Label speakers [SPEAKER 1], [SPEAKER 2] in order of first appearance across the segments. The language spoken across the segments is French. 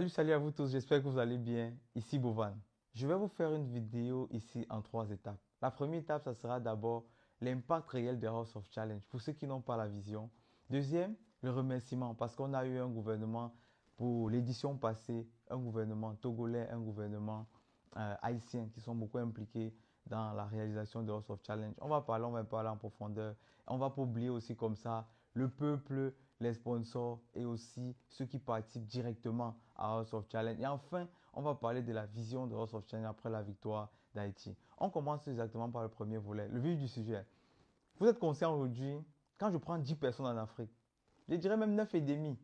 [SPEAKER 1] Salut à vous tous, j'espère que vous allez bien. Ici Bovan. Je vais vous faire une vidéo ici en trois étapes. La première étape, ça sera d'abord l'impact réel de House of Challenge pour ceux qui n'ont pas la vision. Deuxième, le remerciement parce qu'on a eu un gouvernement pour l'édition passée, un gouvernement togolais, un gouvernement haïtien qui sont beaucoup impliqués dans la réalisation de House of Challenge. On va parler en profondeur. On va pas oublier aussi comme ça le peuple, les sponsors et aussi ceux qui participent directement à House of Challenge. Et enfin, on va parler de la vision de House of Challenge après la victoire d'Haïti. On commence exactement par le premier volet, le vif du sujet. Vous êtes conscient aujourd'hui, quand je prends 10 personnes en Afrique, je dirais même 9 et demi,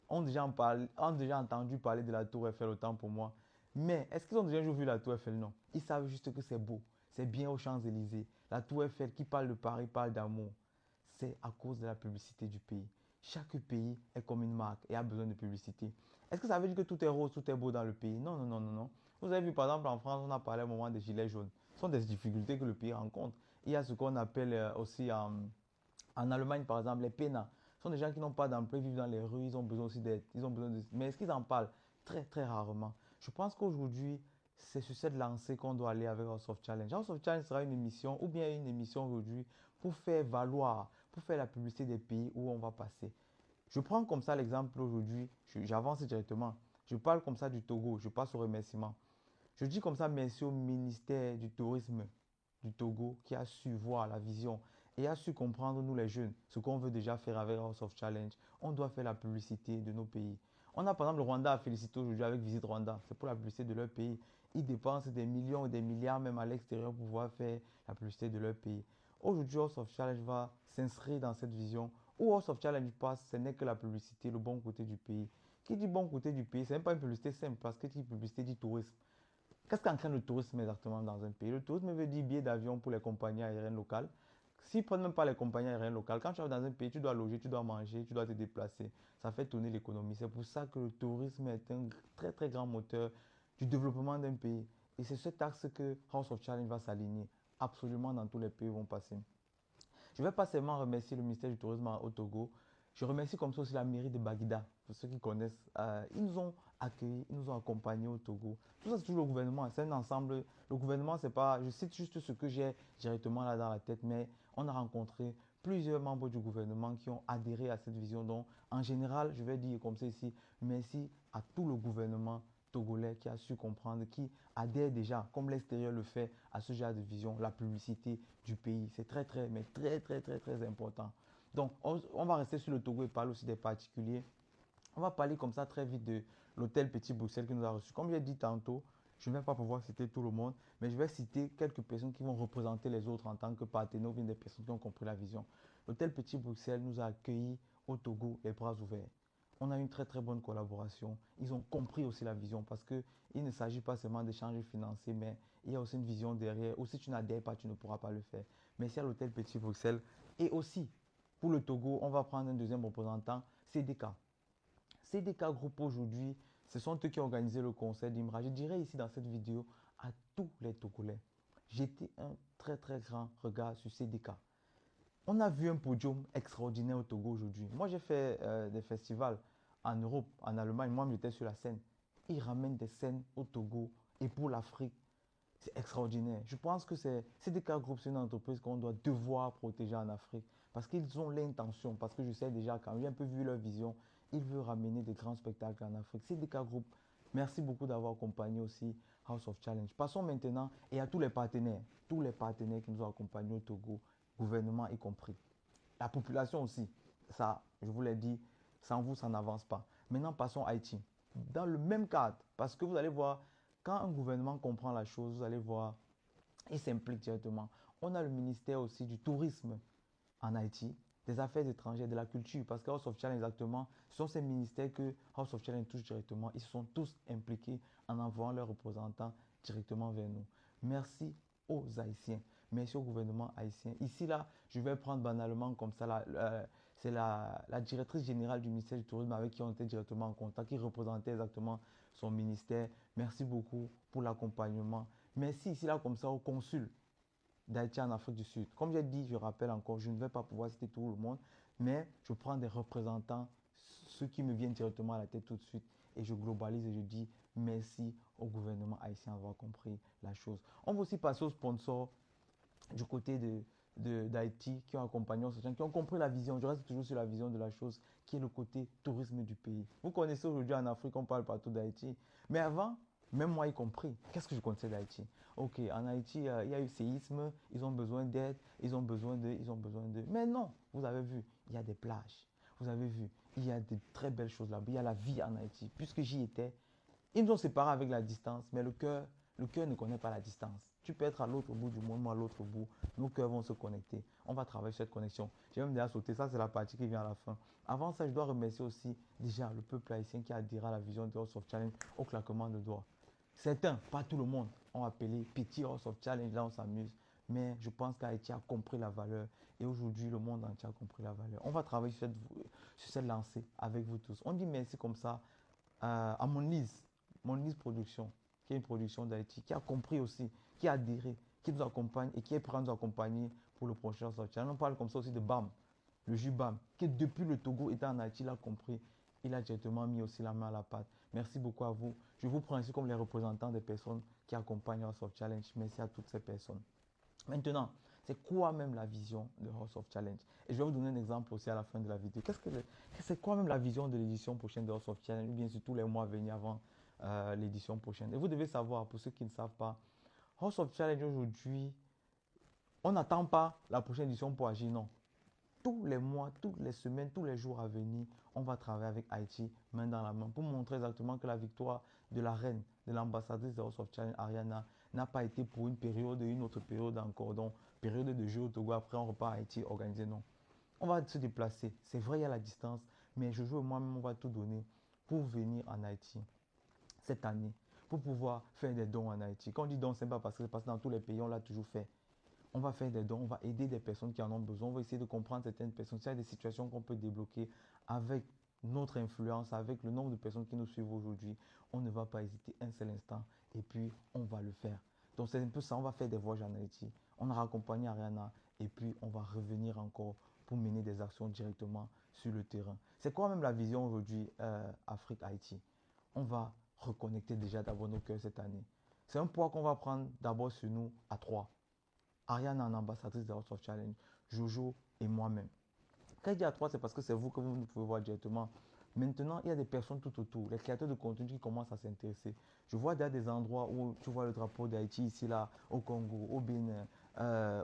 [SPEAKER 1] ont déjà entendu parler de la Tour Eiffel, autant pour moi. Mais est-ce qu'ils ont déjà vu la Tour Eiffel? Non. Ils savent juste que c'est beau, c'est bien aux Champs-Élysées. La Tour Eiffel qui parle de Paris, parle d'amour. C'est à cause de la publicité du pays. Chaque pays est comme une marque et a besoin de publicité. Est-ce que ça veut dire que tout est rose, tout est beau dans le pays? Non, non, non, non, non. Vous avez vu, par exemple, en France, on a parlé au moment des gilets jaunes. Ce sont des difficultés que le pays rencontre. Il y a ce qu'on appelle aussi en Allemagne, par exemple, les PENA. Ce sont des gens qui n'ont pas d'emploi, ils vivent dans les rues, ils ont besoin aussi d'aide. Ils ont besoin de... Mais est-ce qu'ils en parlent? Très, très rarement. Je pense qu'aujourd'hui, c'est sur cette lancée qu'on doit aller avec House of Challenge. House of Challenge sera une émission, ou bien une émission aujourd'hui, pour faire valoir, pour faire la publicité des pays où on va passer. Je prends comme ça l'exemple aujourd'hui, j'avance directement. Je parle comme ça du Togo, je passe au remerciement. Je dis comme ça merci au ministère du Tourisme du Togo qui a su voir la vision et a su comprendre, nous les jeunes, ce qu'on veut déjà faire avec House of Challenge. On doit faire la publicité de nos pays. On a par exemple le Rwanda à féliciter aujourd'hui avec Visite Rwanda. C'est pour la publicité de leur pays. Ils dépensent des millions et des milliards même à l'extérieur pour pouvoir faire la publicité de leur pays. Aujourd'hui, House of Challenge va s'inscrire dans cette vision où House of Challenge passe, ce n'est que la publicité, le bon côté du pays. Qui dit bon côté du pays, ce n'est pas une publicité simple parce que qui dit publicité dit tourisme. Qu'est-ce qu'entraîne le tourisme exactement dans un pays? Le tourisme veut dire billets d'avion pour les compagnies aériennes locales. S'ils ne prennent même pas les compagnies aériennes locales, quand tu vas dans un pays, tu dois loger, tu dois manger, tu dois te déplacer. Ça fait tourner l'économie. C'est pour ça que le tourisme est un très très grand moteur du développement d'un pays. Et c'est cet axe que House of Challenge va s'aligner absolument dans tous les pays où vont passer. Je ne vais pas seulement remercier le ministère du Tourisme au Togo, je remercie comme ça aussi la mairie de Baguida, pour ceux qui connaissent. Ils nous ont accueillis, ils nous ont accompagnés au Togo. Tout ça, c'est toujours le gouvernement, c'est un ensemble. Le gouvernement, c'est pas, je cite juste ce que j'ai directement là dans la tête, mais on a rencontré plusieurs membres du gouvernement qui ont adhéré à cette vision. Donc, en général, je vais dire comme ça ici, merci à tout le gouvernement togolais qui a su comprendre, qui adhère déjà, comme l'extérieur le fait, à ce genre de vision, la publicité du pays. C'est très, très, mais très, très, très, très important. Donc, on va rester sur le Togo et parler aussi des particuliers. On va parler comme ça très vite de l'hôtel Petit Bruxelles qui nous a reçus. Comme j'ai dit tantôt, je ne vais pas pouvoir citer tout le monde, mais je vais citer quelques personnes qui vont représenter les autres en tant que partenaires ou bien des personnes qui ont compris la vision. L'hôtel Petit Bruxelles nous a accueillis au Togo les bras ouverts. On a eu une très très bonne collaboration. Ils ont compris aussi la vision parce qu'il ne s'agit pas seulement d'échanges financiers, mais il y a aussi une vision derrière. Ou si tu n'adhères pas, tu ne pourras pas le faire. Merci à l'hôtel Petit Bruxelles. Et aussi, pour le Togo, on va prendre un deuxième représentant, CDK. CDK Group aujourd'hui, ce sont eux qui ont organisé le concert d'Imra. Je dirais ici dans cette vidéo à tous les Togolais, jetez un très très grand regard sur CDK. On a vu un podium extraordinaire au Togo aujourd'hui. Moi, j'ai fait des festivals en Europe, en Allemagne. Moi, j'étais sur la scène. Ils ramènent des scènes au Togo et pour l'Afrique. C'est extraordinaire. Je pense que c'est des cas groupes, c'est une entreprise qu'on doit devoir protéger en Afrique parce qu'ils ont l'intention, parce que je sais déjà quand j'ai un peu vu leur vision, ils veulent ramener des grands spectacles en Afrique. C'est des cas groupes. Merci beaucoup d'avoir accompagné aussi House of Challenge. Passons maintenant et à tous les partenaires qui nous ont accompagnés au Togo, gouvernement y compris. La population aussi, ça, je vous l'ai dit, sans vous, ça n'avance pas. Maintenant, passons à Haïti. Dans le même cadre, parce que vous allez voir, quand un gouvernement comprend la chose, vous allez voir, il s'implique directement. On a le ministère aussi du tourisme en Haïti, des affaires étrangères, de la culture, parce que House of Challenge, exactement, ce sont ces ministères que House of Challenge touche directement. Ils se sont tous impliqués en envoyant leurs représentants directement vers nous. Merci aux Haïtiens. Merci au gouvernement haïtien. Ici, là, je vais prendre banalement comme ça, c'est la directrice générale du ministère du Tourisme avec qui on était directement en contact, qui représentait exactement son ministère. Merci beaucoup pour l'accompagnement. Merci ici, là, comme ça, au consul d'Haïti en Afrique du Sud. Comme j'ai dit, je rappelle encore, je ne vais pas pouvoir citer tout le monde, mais je prends des représentants, ceux qui me viennent directement à la tête tout de suite. et je globalise et je dis merci au gouvernement haïtien d'avoir compris la chose. On va aussi passer aux sponsors du côté d'Haïti qui ont accompagné Ocean, qui ont compris la vision. Je reste toujours sur la vision de la chose, qui est le côté tourisme du pays. Vous connaissez aujourd'hui en Afrique, on parle partout d'Haïti. Mais avant, même moi y compris, qu'est-ce que je connaissais d'Haïti? Ok, en Haïti, il y a eu séisme, ils ont besoin d'aide, ils ont besoin de. Mais non, vous avez vu, il y a des plages. Vous avez vu, il y a de très belles choses là-bas. Il y a la vie en Haïti. Puisque j'y étais, ils nous ont séparés avec la distance, mais le cœur ne connaît pas la distance. Tu peux être à l'autre bout du monde, moi à l'autre bout. Nos cœurs vont se connecter. On va travailler sur cette connexion. J'ai même déjà sauté. Ça, c'est la partie qui vient à la fin. Avant ça, je dois remercier aussi déjà le peuple haïtien qui a adhéré à la vision de House of Challenge au claquement de doigts. Certains, pas tout le monde, ont appelé petit House of Challenge. Là, on s'amuse. Mais je pense qu'Haïti a compris la valeur. Et aujourd'hui, le monde entier a compris la valeur. On va travailler sur cette lancée avec vous tous. On dit merci comme ça à Monlise Production, qui est une production d'Haïti, qui a compris aussi, qui a adhéré, qui nous accompagne et qui est prêt à nous accompagner pour le prochain sortie. On parle comme ça aussi de BAM, le jus BAM, qui depuis le Togo était en Haïti, il a compris, il a directement mis aussi la main à la pâte. Merci beaucoup à vous. Je vous prends ici comme les représentants des personnes qui accompagnent House of Challenge. Merci à toutes ces personnes. Maintenant, c'est quoi même la vision de House of Challenge? Et je vais vous donner un exemple aussi à la fin de la vidéo. C'est quoi même la vision de l'édition prochaine de House of Challenge, ou bien surtout les mois à venir avant l'édition prochaine? Et vous devez savoir, pour ceux qui ne savent pas, House of Challenge aujourd'hui, on n'attend pas la prochaine édition pour agir, non. Tous les mois, toutes les semaines, tous les jours à venir, on va travailler avec Haïti, main dans la main, pour montrer exactement que la victoire de la reine, de l'ambassadrice de House of Challenge, Ariana, n'a pas été pour une période et une autre période encore. Donc, période de jeu au Togo, après on repart à Haïti organisé, non. On va se déplacer. C'est vrai, il y a la distance, mais Jojo et moi-même, on va tout donner pour venir en Haïti cette année, pour pouvoir faire des dons en Haïti. Quand on dit dons, ce n'est pas parce que c'est passé dans tous les pays, on l'a toujours fait. On va faire des dons, on va aider des personnes qui en ont besoin, on va essayer de comprendre certaines personnes. S'il y a des situations qu'on peut débloquer avec notre influence, avec le nombre de personnes qui nous suivent aujourd'hui, on ne va pas hésiter un seul instant et puis on va le faire. Donc c'est un peu ça, on va faire des voyages en Haïti, on a accompagné Ariana et puis on va revenir encore pour mener des actions directement sur le terrain. C'est quoi même la vision aujourd'hui Afrique-Haïti? On va reconnecter déjà d'abord nos cœurs cette année. C'est un poids qu'on va prendre d'abord sur nous à trois. Ariane en ambassadrice de House of Challenge, Jojo et moi-même. Quand je dis à trois, c'est parce que c'est vous que vous pouvez voir directement. Maintenant, il y a des personnes tout autour, les créateurs de contenu qui commencent à s'intéresser. Je vois des endroits où tu vois le drapeau d'Haïti, ici, là, au Congo, au Bénin,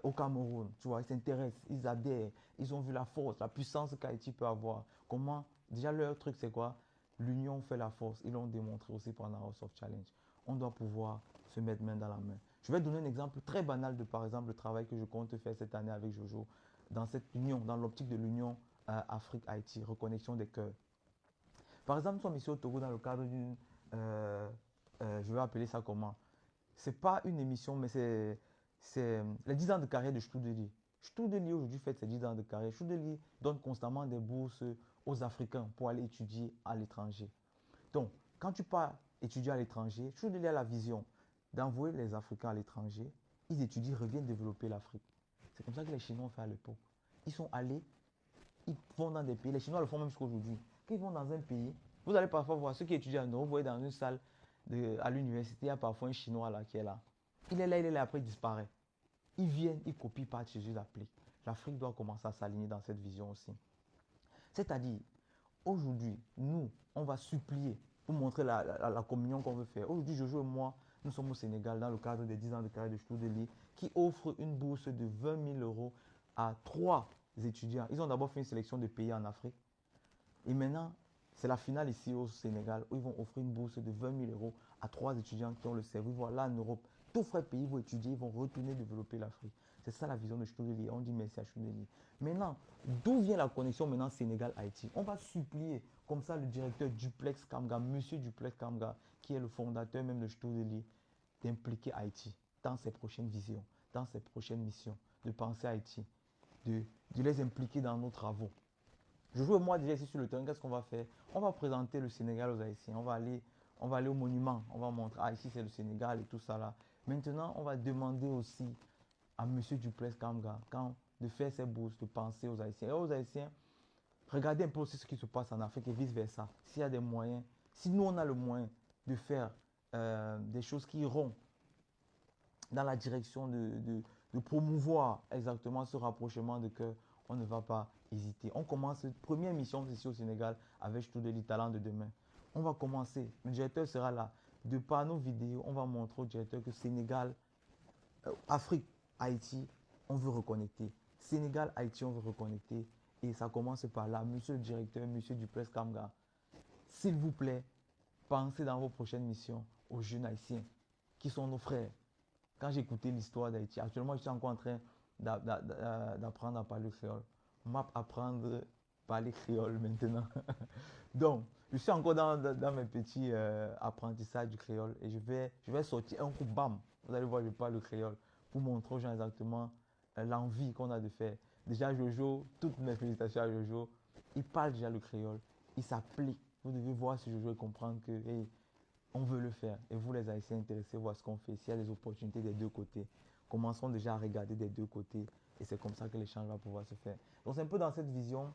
[SPEAKER 1] au Cameroun. Tu vois, ils s'intéressent, ils adhèrent, ils ont vu la force, la puissance qu'Haïti peut avoir. Comment, déjà leur truc, c'est quoi? L'union fait la force. Ils l'ont démontré aussi pendant House of Challenge. On doit pouvoir se mettre main dans la main. Je vais donner un exemple très banal de, par exemple, le travail que je compte faire cette année avec Jojo dans cette union, dans l'optique de l'union Afrique-Haïti, reconnexion des cœurs. Par exemple, nous sommes ici au Togo dans le cadre d'une, je vais appeler ça comment? C'est pas une émission, mais c'est les 10 ans de carrière de Stoudeli. Stoudeli aujourd'hui fait ses 10 ans de carrière. Stoudeli donne constamment des bourses aux Africains pour aller étudier à l'étranger. Donc, quand tu pars étudier à l'étranger, Stoudeli a la vision d'envoyer les Africains à l'étranger. Ils étudient, reviennent développer l'Afrique. C'est comme ça que les Chinois ont fait à l'époque. Ils sont allés, ils vont dans des pays, les Chinois le font même jusqu'à aujourd'hui. Quand ils vont dans un pays, vous allez parfois voir ceux qui étudient en Europe, vous voyez dans une salle à l'université, il y a parfois un Chinois là qui est là. Il est là, après il disparaît. Ils viennent, ils copient, partent chez eux, ils appliquent. L'Afrique doit commencer à s'aligner dans cette vision aussi. C'est-à-dire, aujourd'hui, nous, on va supplier pour montrer la communion qu'on veut faire. Aujourd'hui, Jojo et moi, nous sommes au Sénégal dans le cadre des 10 ans de carrière de Stoudeli qui offre une bourse de 20 000 euros à 3 étudiants. Ils ont d'abord fait une sélection de pays en Afrique. Et maintenant, c'est la finale ici au Sénégal où ils vont offrir une bourse de 20 000 euros à 3 étudiants qui ont le cerveau. Voilà, en Europe, tout frais pays vont étudier, ils vont retourner développer l'Afrique. C'est ça la vision de Stoudeli. On dit merci à Stoudeli. Maintenant, d'où vient la connexion maintenant Sénégal-Haïti? On va supplier comme ça le directeur Duplex Kamga, monsieur Duplex Kamga, qui est le fondateur même de Stoudeli, d'impliquer Haïti dans ses prochaines visions, dans ses prochaines missions, de penser à Haïti, de les impliquer dans nos travaux. Je joue moi déjà ici sur le terrain, qu'est-ce qu'on va faire? On va présenter le Sénégal aux Haïtiens, on va aller au monument, on va montrer, ah ici c'est le Sénégal et tout ça là. Maintenant, on va demander aussi à monsieur Duplex Kamga de faire ses bourses, de penser aux Haïtiens. Et aux Haïtiens, regardez un peu aussi ce qui se passe en Afrique et vice-versa. S'il y a des moyens, Si nous, on a le moyen de faire des choses qui iront dans la direction de promouvoir exactement ce rapprochement de cœur, on ne va pas hésiter. On commence, première mission ici au Sénégal avec tout de talent de demain. On va commencer, le directeur sera là. De par nos vidéos, on va montrer au directeur que Sénégal, Afrique, Haïti, on veut reconnecter. Sénégal, Haïti, on veut reconnecter. Et ça commence par là. Monsieur le directeur, monsieur Duplessis Kamga, s'il vous plaît, pensez dans vos prochaines missions aux jeunes haïtiens qui sont nos frères. Quand j'ai écouté l'histoire d'Haïti, actuellement, je suis encore en train d'apprendre à parler créole. On va apprendre à parler créole maintenant. Donc, je suis encore dans mes petits apprentissages du créole et je vais sortir un coup, bam, vous allez voir, je parle le créole pour montrer aux gens exactement l'envie qu'on a de faire. Déjà, Jojo, toutes mes félicitations à Jojo, il parle déjà le créole, il s'applique. Vous devez voir ce Jojo et comprendre que, hey, on veut le faire. Et vous, les Haïtiens, intéressés, voir ce qu'on fait. S'il y a des opportunités des deux côtés, commençons déjà à regarder des deux côtés. Et c'est comme ça que l'échange va pouvoir se faire. Donc, c'est un peu dans cette vision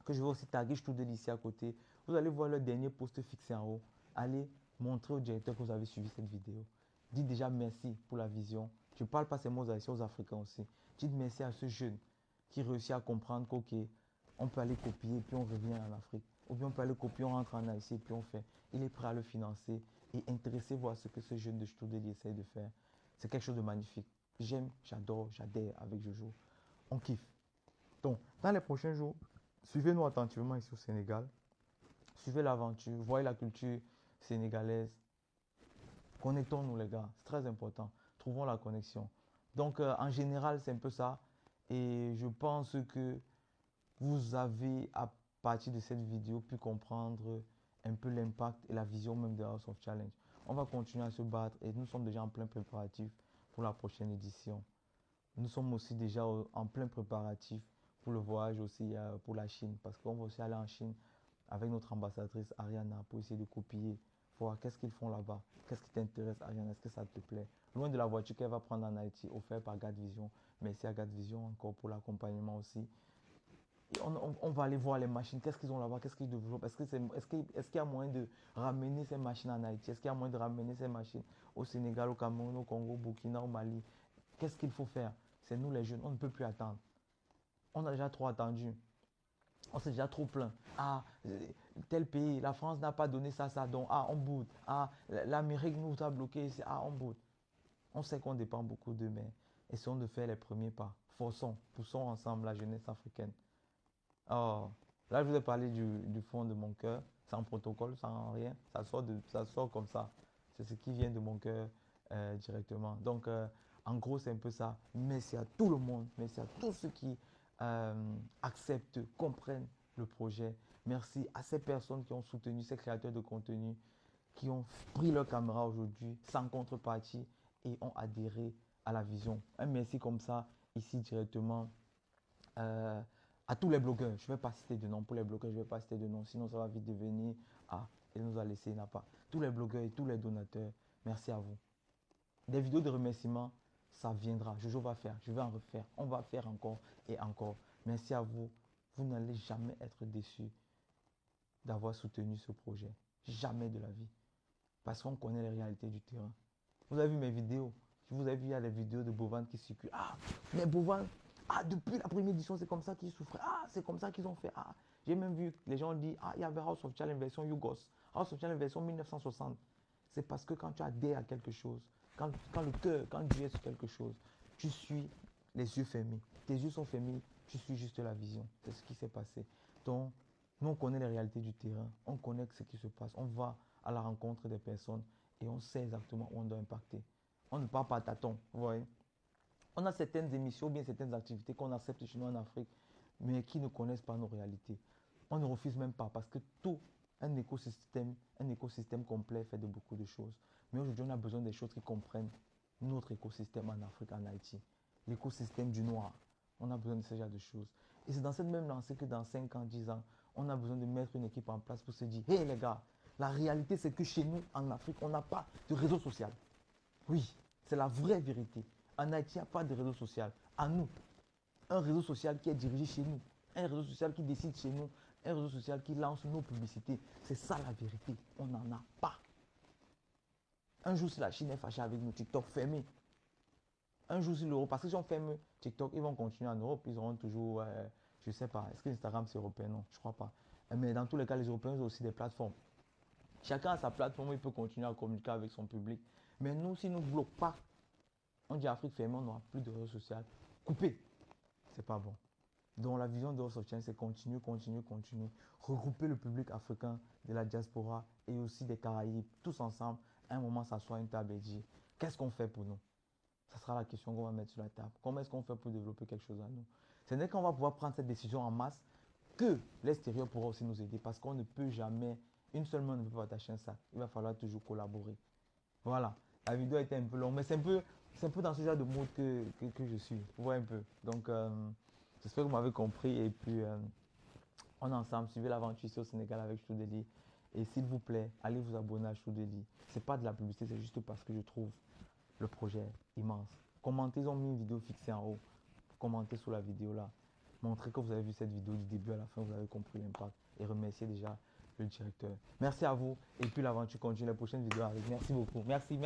[SPEAKER 1] que je vais aussi taguer tout de ici à côté. Vous allez voir le dernier post fixé en haut. Allez montrer au directeur que vous avez suivi cette vidéo. Dites déjà merci pour la vision. Je ne parle pas seulement aux Haïtiens, aux Africains aussi. Dites merci à ce jeune qui réussit à comprendre qu'ok, on peut aller copier et puis on revient en Afrique. Ou bien on peut aller copier, on rentre en Haïti et puis on fait. Il est prêt à le financer et intéressez-vous à ce que ce jeune de Stoudeli essaie de faire. C'est quelque chose de magnifique. J'aime, j'adore, j'adhère avec Jojo. On kiffe. Donc, dans les prochains jours, suivez-nous attentivement ici au Sénégal. Suivez l'aventure, voyez la culture sénégalaise. Connectons-nous les gars, c'est très important. Trouvons la connexion. Donc, en général, c'est un peu ça. Et je pense que vous avez, à partir de cette vidéo, pu comprendre un peu l'impact et la vision même de House of Challenge. On va continuer à se battre et nous sommes déjà en plein préparatif pour la prochaine édition. Nous sommes aussi déjà en plein préparatif pour le voyage aussi pour la Chine, parce qu'on va aussi aller en Chine avec notre ambassadrice Ariana pour essayer de copier, voir qu'est-ce qu'ils font là-bas, qu'est-ce qui t'intéresse Ariana, est-ce que ça te plaît. Loin de la voiture qu'elle va prendre en Haïti, offerte par GadVision. Merci à GadVision encore pour l'accompagnement aussi. Et on va aller voir les machines, qu'est-ce qu'ils ont là-bas, qu'est-ce qu'ils développent, est-ce qu'il y a moyen de ramener ces machines en Haïti, est-ce qu'il y a moyen de ramener ces machines au Sénégal, au Cameroun, au Congo, au Burkina, au Mali. Qu'est-ce qu'il faut faire? C'est nous les jeunes, on ne peut plus attendre. On a déjà trop attendu. On s'est déjà trop plaint. Ah, tel pays, la France n'a pas donné ça, donc ah, on boude. Ah, l'Amérique nous a bloqué, ah, on boude. On sait qu'on dépend beaucoup d'eux, mais essayons de faire les premiers pas. Forçons, poussons ensemble la jeunesse africaine. Oh, là, je vous ai parlé du fond de mon cœur, sans protocole, sans rien. Ça sort comme ça. C'est ce qui vient de mon cœur directement. Donc, en gros, c'est un peu ça. Merci à tout le monde. Merci à tous ceux qui acceptent, comprennent le projet. Merci à ces personnes qui ont soutenu, ces créateurs de contenu, qui ont pris leur caméra aujourd'hui sans contrepartie et ont adhéré à la vision. Un merci comme ça, ici directement. À tous les blogueurs, je ne vais pas citer de nom pour les blogueurs, je ne vais pas citer de nom, sinon ça va vite devenir ah, il nous a laissé, il n'a pas. Tous les blogueurs et tous les donateurs, merci à vous. Des vidéos de remerciements, ça viendra. Jojo va faire, je vais en refaire, on va faire encore et encore. Merci à vous. Vous n'allez jamais être déçus d'avoir soutenu ce projet. Jamais de la vie. Parce qu'on connaît les réalités du terrain. Vous avez vu mes vidéos. Vous avez vu, il y a les vidéos de Bovan qui circulent. Ah, mais Bovan, ah, depuis la première édition, c'est comme ça qu'ils souffraient. Ah, c'est comme ça qu'ils ont fait. Ah, j'ai même vu les gens dire, ah, il y avait House of Challenge version Yugos, House of Challenge version 1960. C'est parce que quand tu adhères à quelque chose, quand le cœur, quand Dieu est sur quelque chose, tu suis les yeux fermés. Tes yeux sont fermés, tu suis juste la vision. C'est ce qui s'est passé. Donc, nous, on connaît les réalités du terrain, on connaît ce qui se passe, on va à la rencontre des personnes et on sait exactement où on doit impacter. On ne part pas à tâtons, vous voyez. On a certaines émissions ou bien certaines activités qu'on accepte chez nous en Afrique, mais qui ne connaissent pas nos réalités. On ne refuse même pas parce que tout un écosystème complet fait de beaucoup de choses. Mais aujourd'hui, on a besoin des choses qui comprennent notre écosystème en Afrique, en Haïti. L'écosystème du noir. On a besoin de ce genre de choses. Et c'est dans cette même lancée que dans 5 ans, 10 ans, on a besoin de mettre une équipe en place pour se dire, hé les gars, la réalité c'est que chez nous, en Afrique, on n'a pas de réseau social. Oui, c'est la vraie vérité. En Haïti, il n'y a pas de réseau social. À nous, un réseau social qui est dirigé chez nous, un réseau social qui décide chez nous un réseau social qui lance nos publicités. C'est ça la vérité. On n'en a pas. Un jour, si la Chine est fâchée avec nous, TikTok fermé. Un jour, si l'Europe, parce que si on ferme TikTok, ils vont continuer en Europe. Ils auront toujours, je ne sais pas, est-ce que Instagram c'est européen? Non, je ne crois pas. Mais dans tous les cas, les Européens ont aussi des plateformes. Chacun a sa plateforme, il peut continuer à communiquer avec son public. Mais nous, si nous ne bloquons pas, on dit Afrique fermée, on n'aura plus de réseau social. Coupé. C'est pas bon. Donc la vision de House of Change, c'est continuer. Regrouper le public africain de la diaspora et aussi des Caraïbes, tous ensemble, à un moment s'asseoir à une table et dire, qu'est-ce qu'on fait pour nous? Ça sera la question qu'on va mettre sur la table. Comment est-ce qu'on fait pour développer quelque chose à nous? Ce n'est qu'on va pouvoir prendre cette décision en masse que l'extérieur pourra aussi nous aider parce qu'on ne peut jamais, une seule main ne peut pas attacher un sac. Il va falloir toujours collaborer. Voilà. La vidéo a été un peu longue, mais c'est un peu dans ce genre de mode que je suis. Vous voyez un peu. Donc, j'espère que vous m'avez compris. Et puis, on est ensemble. Suivez l'aventure ici au Sénégal avec Choudeli. Et s'il vous plaît, allez vous abonner à Choudeli. Ce n'est pas de la publicité, c'est juste parce que je trouve le projet immense. Commentez, ils ont mis une vidéo fixée en haut. Commentez sous la vidéo là. Montrez que vous avez vu cette vidéo du début à la fin, vous avez compris l'impact. Et remerciez déjà le directeur. Merci à vous. Et puis l'aventure continue. Les prochaines vidéos arrivent. Merci beaucoup. Merci.